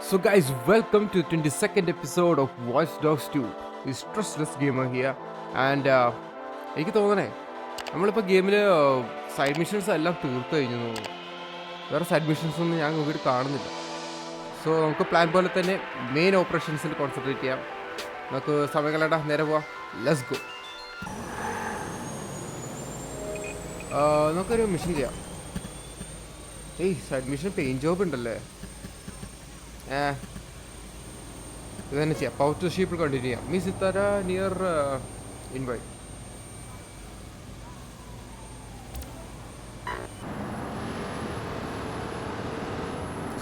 So, guys, welcome to 22nd episode of Watch Dogs 2. It's Trustless Gamer here. And എനിക്ക് തോന്നണേ നമ്മളിപ്പോൾ ഗെയിമിൽ side missions എല്ലാം തീർത്ത് കഴിഞ്ഞു തോന്നുന്നു. വേറെ സൈഡ് മിഷൻസ് ഒന്നും ഞാൻ നോക്കിയിട്ട് കാണുന്നില്ല. സോ നമുക്ക് പ്ലാൻ പോലെ തന്നെ മെയിൻ ഓപ്പറേഷൻസിൽ കോൺസെൻട്രേറ്റ് ചെയ്യാം. നമുക്ക് സമയം കളയണ്ട, നേരെ പോവാം. Let's go. നമുക്കൊരു മിഷൻ ചെയ്യാം. സൈഡ് മിഷൻ പെയിൻ ജോബ് ഉണ്ടല്ലേ. ഇത് തന്നെ ചെയ്യാം. പവർ ടു ഷീപ്പിൽ കണ്ടിന്യൂ ചെയ്യാം. മീൻസ് ഇത്തര നിയർ ഇൻവൈറ്റ്.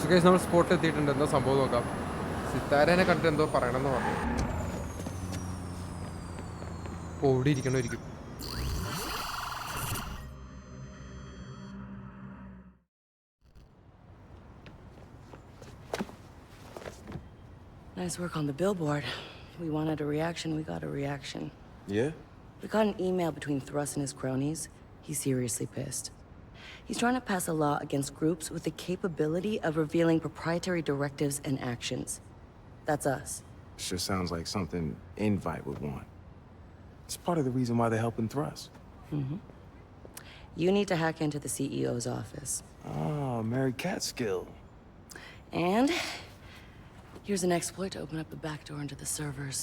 സുഖേഷ് നമ്മൾ സ്പോട്ട് എത്തിയിട്ടുണ്ട്. എന്തോ സംഭവം നോക്കാം. സിത്താരനെ കണ്ടിട്ട് എന്തോ പറയണമെന്ന് പറഞ്ഞു. ഓടിയിരിക്കണമായിരിക്കും. Nice work on the billboard. We wanted a reaction, we got a reaction. Yeah? We got an email between Thrust and his cronies. He's seriously pissed. He's trying to pass a law against groups with the capability of revealing proprietary directives and actions. That's us. Sure sounds like something Invite would want. It's part of the reason why they're helping Thrust. You need to hack into the CEO's office. Oh, Mary Catskill. And here's an exploit to open up the back door into the servers.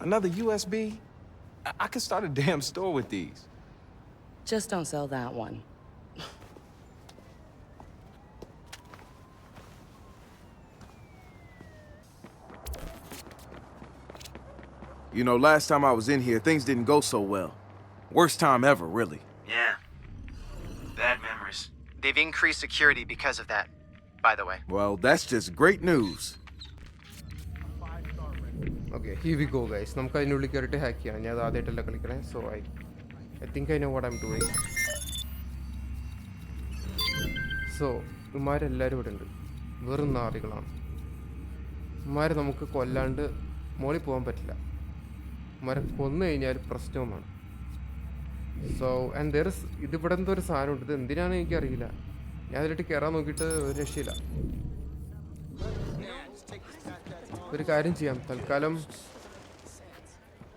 Another USB? I could start a damn store with these. Just don't sell that one. You know, last time I was in here, things didn't go so well. Worst time ever, really. Yeah. Bad memories. They've increased security because of that, by the way. Well, that's just great news. Okay, here we go guys. നമുക്ക് അതിനുള്ളിൽ കയറിയിട്ട് hack ചെയ്യാം. ഞാൻ അത് ആദ്യമായിട്ടല്ല കളിക്കണേ. So I think I know what I am doing. So ഇമാരെല്ലാവരും ഇവിടെ ഉണ്ട്. വെറും നാറികളാണ്. ഇമാരെ നമുക്ക് കൊല്ലാണ്ട് മോളിൽ പോകാൻ പറ്റില്ല. ഇമാരെ കൊന്നു കഴിഞ്ഞാൽ പ്രശ്നവുമാണ്. സോ ആൻഡ് ദർ ഇസ് ഇതിവിടെ എന്തോ ഒരു സാധനമുണ്ട്. ഇത് എന്തിനാണെന്ന് എനിക്കറിയില്ല. ഞാൻ അതിലിട്ട് കയറാൻ നോക്കിയിട്ട് ഒരു രക്ഷയില്ല. ഒരു കാര്യം ചെയ്യാം, തൽക്കാലം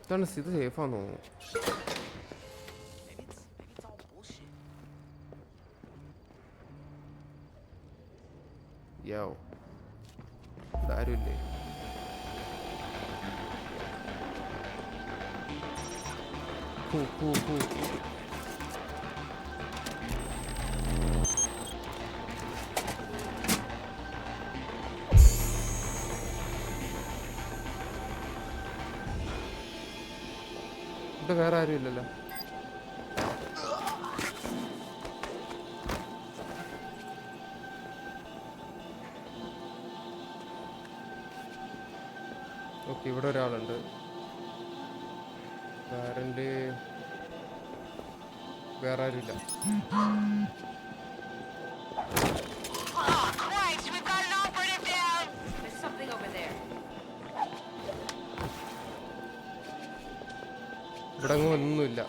ഇതാണ്. ഇത് സേഫാന്ന് തോന്നുന്നു. യോ, ഇതാരുമില്ലേ? ഇവിടെ വേറെ ആരും ഇല്ലല്ലോ. ഓക്കെ, ഇവിടെ ഒരാളുണ്ട്. വേറെ ആരുമില്ല. ഇവിടെ അങ്ങ് ഒന്നുമില്ല.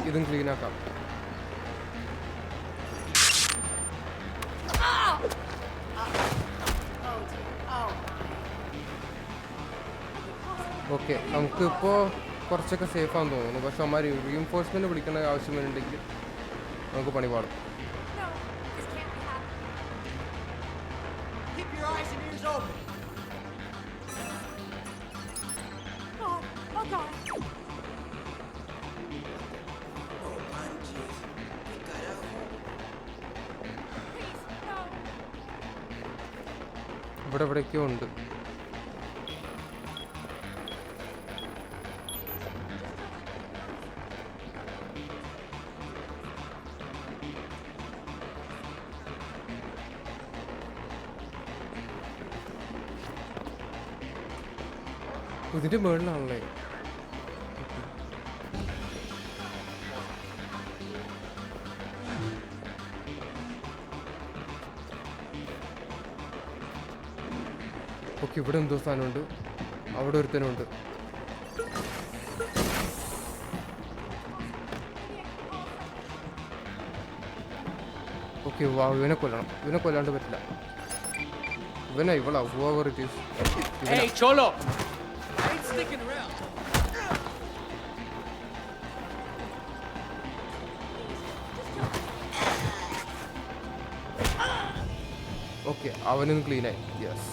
ഇതും ക്ലീൻ ആക്കാം. ഓക്കെ, നമുക്കിപ്പോൾ കുറച്ചൊക്കെ സേഫാന്ന് തോന്നുന്നു. പക്ഷെ അമ്മ റീഎൻഫോഴ്സ്മെൻറ്റ് വിളിക്കേണ്ട ആവശ്യം വരുന്നുണ്ടെങ്കിൽ നമുക്ക് പണി പാടും. ഇവിടെ എവിടെയൊക്കെയോ ഉണ്ട്. ഇതിന്റെ മുകളിലാണല്ലേ. ഓക്കെ, ഇവിടെ എന്തോ സാധനമുണ്ട്. അവിടെ ഒരുത്തനുണ്ട്. ഓക്കെ, വാ, ഇവനെ കൊല്ലണം. ഇവനെ കൊല്ലാണ്ട് പറ്റില്ല. ഇവളാ whoever it is. Hey, Cholo! I ain't sticking around. Okay, അവനൊന്ന് ക്ലീനായി. യെസ്,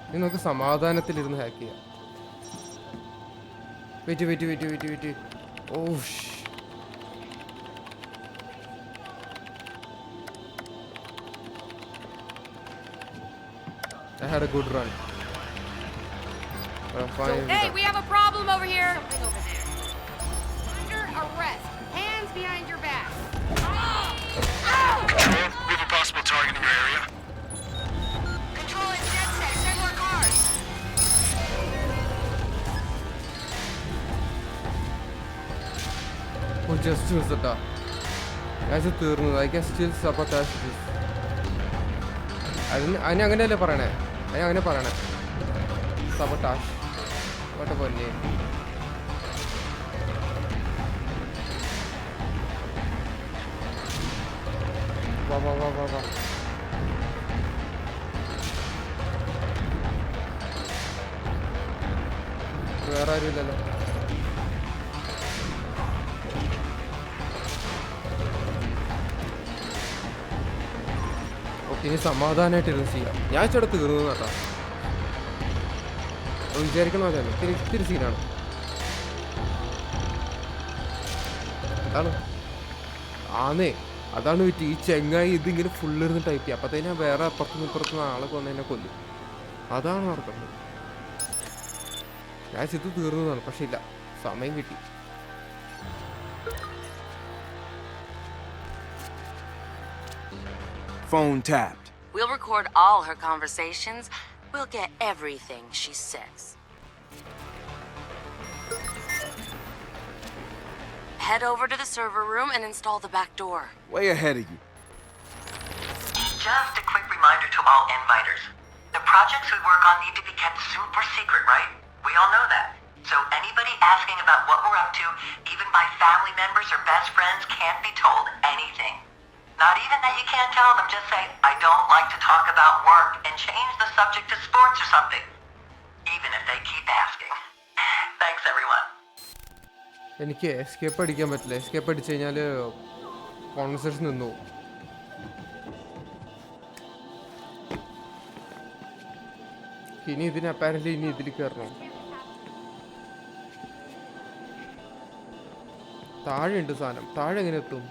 ഇനി നമുക്ക് സമാധാനത്തിലിരുന്ന് ഹാക്ക് ചെയ്യാം. Wait. Oh I had a good run. But I'm fine. Hey, we have a problem over here. Something over there. Under arrest. Hands behind your back. We have a possible target in your area. Control is dead set. Send more cars. Oh, just miss it. As a turn, I can still sabotage this. അതിന് അങ്ങനെയല്ലേ പറയണേ? അങ്ങനെ പറയണേ. Sabotage. വട്ട പൊന്നെ. വാ. വേറെ ആരും ഇല്ലല്ലോ. ഇനി സമാധാനമായിട്ട് ഇരുന്ന് ചെയ്യാം. ഞാൻ ചേട്ടാ തീർന്നു കേട്ടോ. വിചാരിക്കണ പോലെയല്ല, ഇത്തിരി സീനാണ്. അതാണ് പറ്റി. ഈ ചെങ്ങായി ഇതിങ്ങനെ ഫുള്ളിരുന്ന് ടൈപ്പ് ചെയ്യുക. അപ്പത്തേനും വേറെ അപ്പുറത്തുനിന്ന് ആളെ കൊന്നതിനെ കൊല്ലും. അതാണ് നടക്കുന്നത്. ഞാൻ ഇത് തീർന്നതാണ്. പക്ഷെ ഇല്ല, സമയം കിട്ടി. Phone tapped. We'll record all her conversations. We'll get everything she says. Head over to the server room and install the back door. Way ahead of you. Just a quick reminder to all inviters. The projects we work on need to be kept super secret, right? We all know that. So anybody asking about what we're up to, even by family members or best friends, can't be told anything. Not even that you can't tell them, just say, I don't like to talk about work, and change the subject to sports or something. Even if they keep asking. Thanks, everyone. എനിക്ക് escape അടിക്കാൻ പറ്റില്ല. Escape അടിച്ചു കഴിഞ്ഞാൽ conversation നിന്നു. ഇനി ഇതിന് apparently ഇനി ഇതിൽ കയറണം. താഴെ ഉണ്ട് സാധനം. താഴെ എങ്ങനെ എത്തും?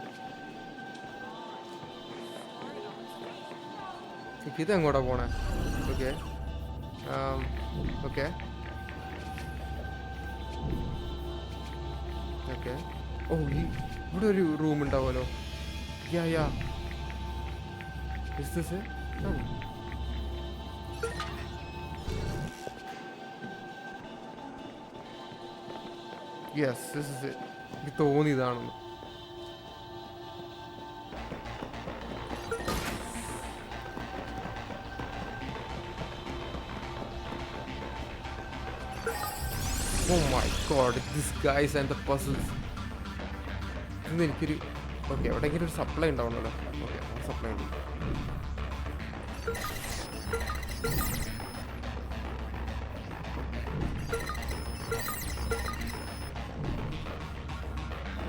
ഇതെങ്ങോട്ടാ പോണേ? ഓക്കെ ഓ, ഇവിടെ ഒരു റൂം ഉണ്ടാവുമല്ലോ. യാ യെസ്, ദിസ് ഇസ് ഇറ്റ്. എനിക്ക് തോന്നി ഇതാണെന്ന്. Oh my god, this guys and the puzzles. ഇന്ന് എനിക്കൊരു ഓക്കെ എവിടെയെങ്കിലും ഒരു സപ്ലൈ ഉണ്ടാവണല്ലോ. ഓക്കെ, സപ്ലൈ ഉണ്ട്.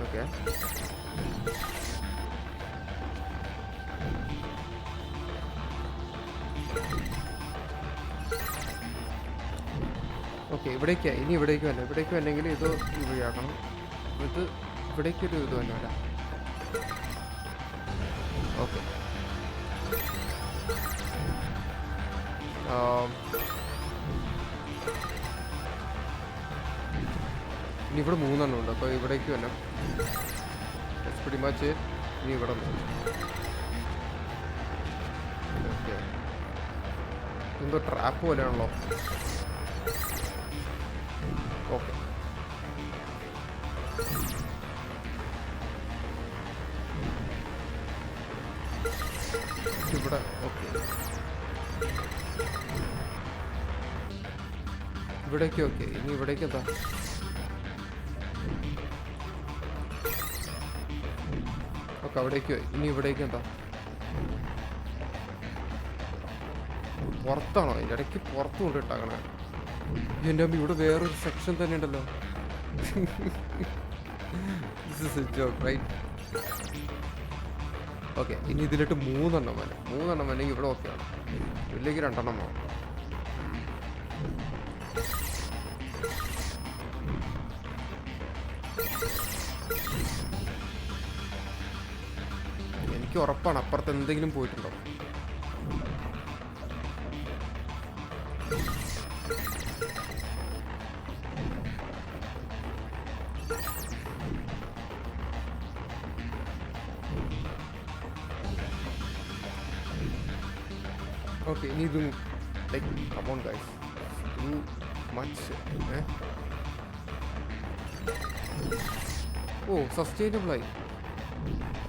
ഓക്കെ, ഓക്കെ ഇവിടേക്കാ. ഇനി ഇവിടേക്ക് വന്നെങ്കിൽ ഇത് ഇവിടെയാക്കണം. ഇത് ഇവിടേക്കൊരു ഇത് തന്നെ വരാം. ഓക്കെ, ഇനി ഇവിടെ 3 ഉണ്ട്. അപ്പോൾ ഇവിടേക്ക് വരണം. pretty much it. ഇനി ഇവിടെ ഓക്കെ, എന്തോ ട്രാപ്പ് പോലെയാണല്ലോ. ഓക്കെ, ഇവിടെ ഓക്കെ ഇവിടേക്ക് ഓക്കെ. ഇനി ഇവിടേക്ക് എന്താ? ഓക്കെ അവിടേക്ക്. ഇനി ഇവിടേക്ക് എന്താ? പുറത്താണോ? അതിൻ്റെ ഇടയ്ക്ക് പുറത്ത് കൊണ്ട് ഇട്ടാക്കണേ. എൻ്റെ അമ്മ ഇവിടെ വേറൊരു സെക്ഷൻ തന്നെ ഉണ്ടല്ലോ. ഓക്കെ ഇനി ഇതിലിട്ട് 3 എണ്ണം വേണം. 3 എണ്ണം വേണമെങ്കിൽ ഇവിടെ ഓക്കെയാണ്. ഇതിലേക്ക് 2 എണ്ണം വേണം. എനിക്ക് ഉറപ്പാണ് അപ്പുറത്ത് എന്തെങ്കിലും പോയിട്ടുണ്ടോ. Okay, ini do like come on guys, too much. Oh, sustainable.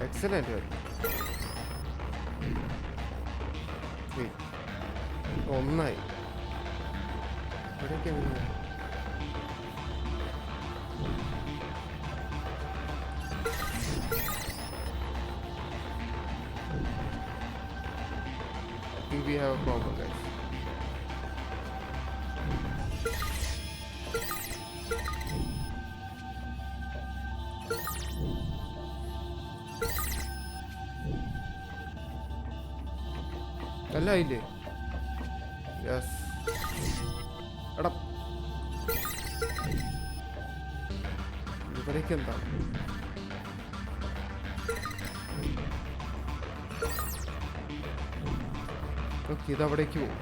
Excellent. Wait. Oh my. Where can we? I think we have a problem, guys. അല്ല ഇല്ലേ? യെസ്. എടാ ഇവിടേക്ക് എന്താ? ഓക്കെ ഇതവിടേക്ക് പോകും.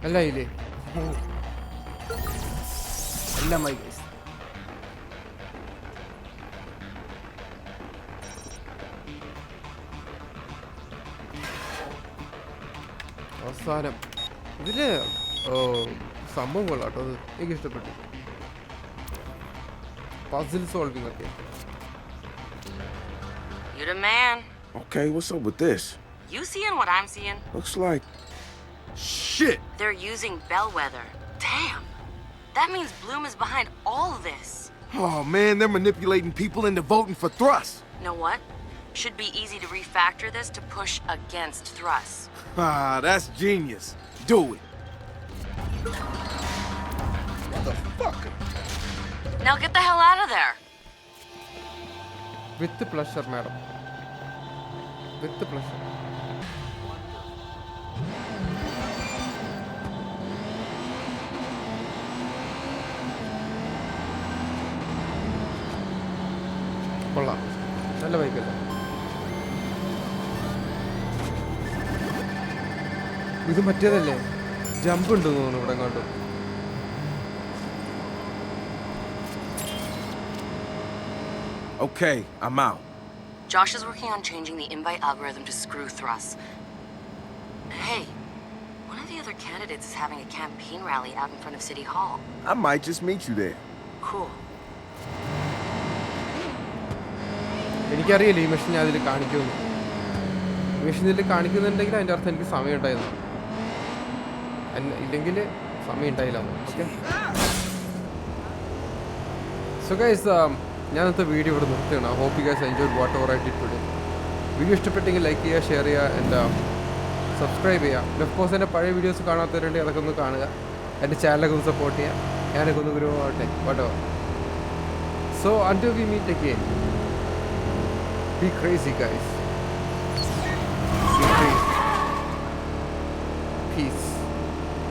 അല്ല ഇല്ലേ? അല്ല മൈ ഗൈസ്. അവസാനം ഇതില് സംഭവം കൊള്ളാട്ടോ. അത് എനിക്ക് ഇഷ്ടപ്പെട്ടു. പസിൽ സോൾവിംഗ് ഒക്കെ. You the man. Okay, what's up with this? You seeing what I'm seeing? Looks like... Shit! They're using Bellwether. Damn. That means Bloom is behind all of this. Oh man, they're manipulating people into voting for Thrust. Know what? Should be easy to refactor this to push against Thrust. Ah, that's genius. Do it. Motherfucker. Now get the hell out of there. With the pleasure, madam. With the pleasure. കൊള്ളാം. നല്ല ബൈക്കല്ലേ? ഇത് മറ്റേതല്ലേ? Jump ഉണ്ട് തോന്നുന്നു ഇവിടെ കണ്ടു. Okay, I'm out. Josh is working on changing the invite algorithm to screw Thrust. Hey, one of the other candidates is having a campaign rally out in front of City Hall. I might just meet you there. Cool. എനിക്കറിയില്ല ഈ machine ഞാൻ അതിൽ കാണിക്കുമെന്ന്. ഈ machine ഇതിൽ കാണിക്കുന്നുണ്ടെങ്കിൽ അതിൻ്റെ അർത്ഥം എനിക്ക് സമയം ഉണ്ടായിരുന്നു. ഇല്ലെങ്കിൽ സമയം ഉണ്ടായില്ല. ഓക്കെ സോ ഗൈസ്, ഞാൻ ഇന്നത്തെ വീഡിയോ ഇവിടെ നിർത്തുകയാണ്. I hope you guys enjoyed whatever I did today. Video ഇഷ്ടപ്പെട്ടെങ്കിൽ ലൈക്ക് ചെയ്യുക, ഷെയർ ചെയ്യുക, എൻ്റെ സബ്സ്ക്രൈബ് ചെയ്യുക. പിന്നെ ഓഫ് കോഴ്സ് എൻ്റെ പഴയ വീഡിയോസ് കാണാത്തവരുണ്ടെങ്കിൽ അതൊക്കെ ഒന്ന് കാണുക. എൻ്റെ ചാനലൊക്കെ ഒന്ന് സപ്പോർട്ട് ചെയ്യുക. ഞാനൊക്കെ ഒന്ന് ഗ്രോ ആവട്ടെ. What ever. So until we meet again, be crazy guys. Be crazy. Peace.